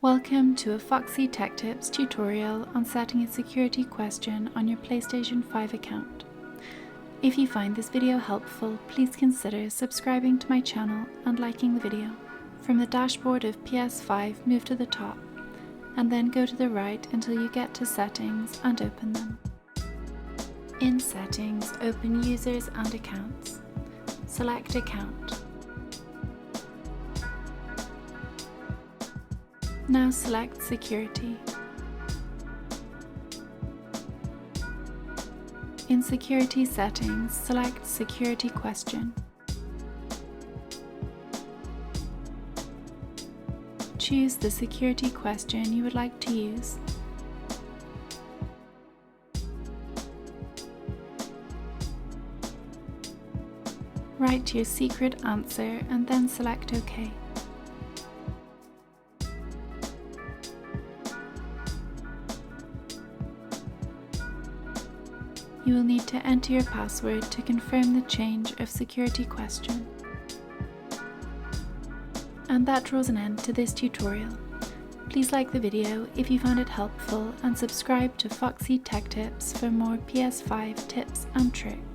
Welcome to a Foxy Tech Tips tutorial on setting a security question on your PlayStation 5 account. If you find this video helpful, please consider subscribing to my channel and liking the video. From the dashboard of PS5, move to the top, and then go to the right until you get to Settings and open them. In Settings, open Users and Accounts. Select Account. Now select Security. In Security Settings, select Security Question. Choose the security question you would like to use. Write your secret answer and then select OK. You will need to enter your password to confirm the change of security question. And that draws an end to this tutorial. Please like the video if you found it helpful and subscribe to Foxy Tech Tips for more PS5 tips and tricks.